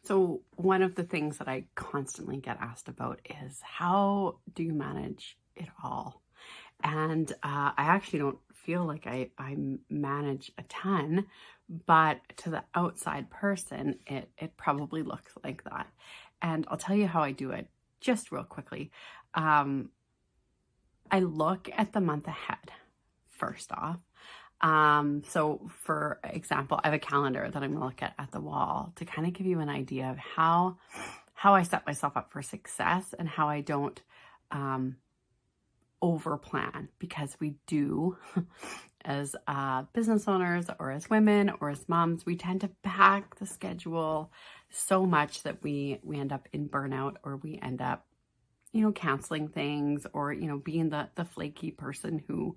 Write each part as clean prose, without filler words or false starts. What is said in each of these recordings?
So one of the things that I constantly get asked about is how do you manage it all? And I actually don't feel like I manage a ton, but to the outside person, it probably looks like that. And I'll tell you how I do it just real quickly. Um, I look at the month ahead first off. So for example, I have a calendar that I'm gonna look at the wall to kind of give you an idea of how I set myself up for success and how I don't um, over plan, because we do as business owners or as women or as moms, we tend to pack the schedule so much that we end up in burnout, or we end up canceling things, or being the flaky person who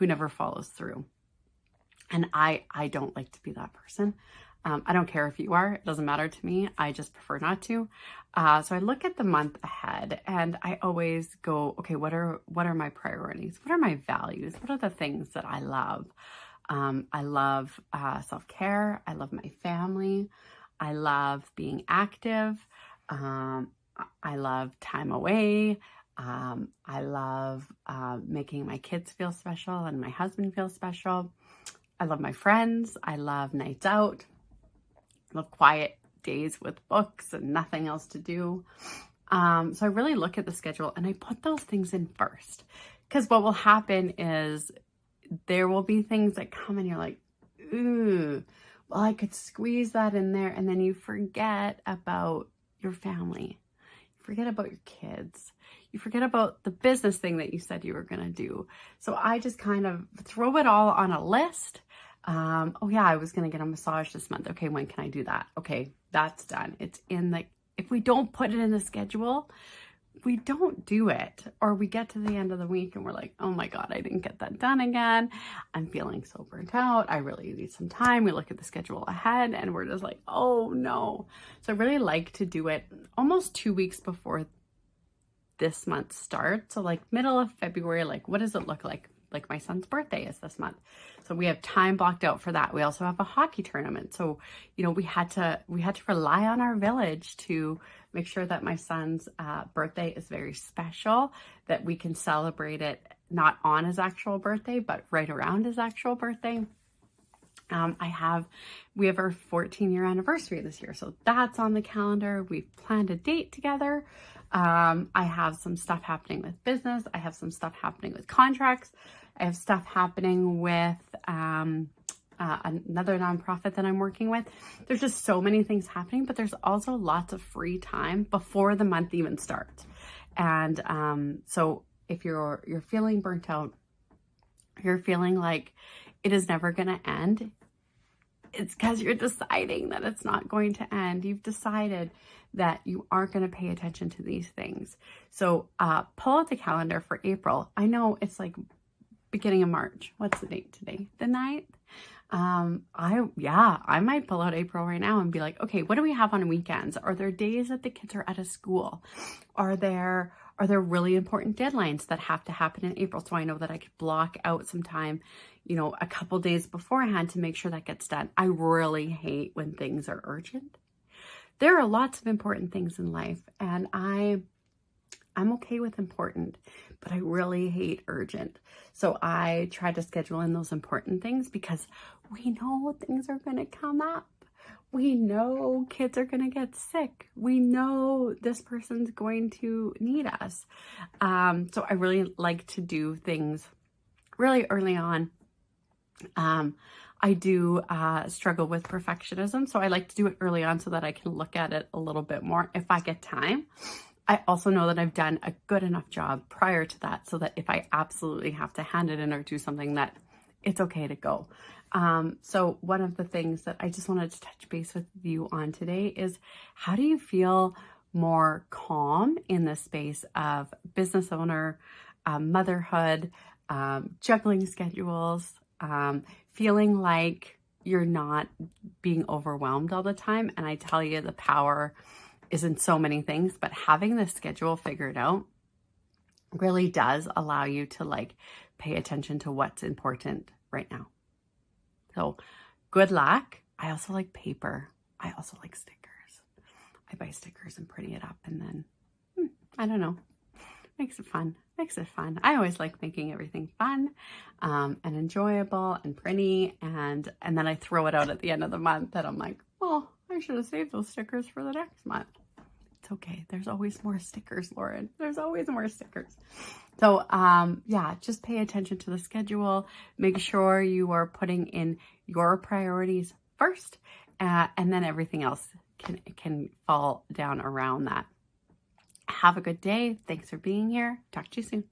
never follows through. And I don't like to be that person. I don't care if you are, it doesn't matter to me. I just prefer not to. So I look at the month ahead and I always go, okay, what are my priorities? What are my values? What are the things that I love? I love self-care. I love my family. I love being active. I love time away. I love making my kids feel special and my husband feel special. I love my friends. I love nights out. I love quiet days with books and nothing else to do. So I really look at the schedule and I put those things in first, because what will happen is there will be things that come and you're like, ooh, well, I could squeeze that in there. And then you forget about your family. You forget about your kids. You forget about the business thing that you said you were going to do. So I just kind of throw it all on a list. Oh yeah, I was going to get a massage this month. Okay, when can I do that? Okay, that's done. It's in if we don't put it in the schedule, we don't do it, or we get to the end of the week and we're like, oh my God, I didn't get that done again. I'm feeling so burnt out. I really need some time. We look at the schedule ahead and we're just like, oh no. So I really like to do it almost 2 weeks before this month starts. So like middle of February, like what does it look like? Like my son's birthday is this month. So we have time blocked out for that. We also have a hockey tournament. So, we had to rely on our village to make sure that my son's birthday is very special, that we can celebrate it not on his actual birthday, but right around his actual birthday. We have our 14-year anniversary this year. So that's on the calendar. We've planned a date together. I have some stuff happening with business. I have some stuff happening with contracts. I have stuff happening with another nonprofit that I'm working with. There's just so many things happening, but there's also lots of free time before the month even starts. And so if you're feeling burnt out, you're feeling like it is never going to end, it's because you're deciding that it's not going to end. You've decided that you aren't going to pay attention to these things. So pull out the calendar for April. I know it's like beginning of March. What's the date today? The 9th? I might pull out April right now and be like, okay, what do we have on weekends? Are there days that the kids are out of school? Are there really important deadlines that have to happen in April? So I know that I could block out some time, a couple days beforehand to make sure that gets done. I really hate when things are urgent. There are lots of important things in life, and I'm okay with important, but I really hate urgent. So I try to schedule in those important things, because we know things are going to come up. We know kids are going to get sick. We know this person's going to need us. So I really like to do things really early on. I do struggle with perfectionism, so I like to do it early on so that I can look at it a little bit more if I get time. I also know that I've done a good enough job prior to that, so that if I absolutely have to hand it in or do something, that it's okay to go. So one of the things that I just wanted to touch base with you on today is, how do you feel more calm in the space of business owner, motherhood, juggling schedules, feeling like you're not being overwhelmed all the time? And I tell you, the power is in so many things, but having the schedule figured out really does allow you to pay attention to what's important right now. So good luck. I also like paper. I also like stickers. I buy stickers and pretty it up, and then, I don't know, makes it fun. Makes it fun. I always like making everything fun and enjoyable and pretty, and then I throw it out at the end of the month, and I'm like, well, I should have saved those stickers for the next month. It's okay. There's always more stickers, Lauren. There's always more stickers. So, yeah, just pay attention to the schedule. Make sure you are putting in your priorities first, and then everything else can fall down around that. Have a good day. Thanks for being here. Talk to you soon.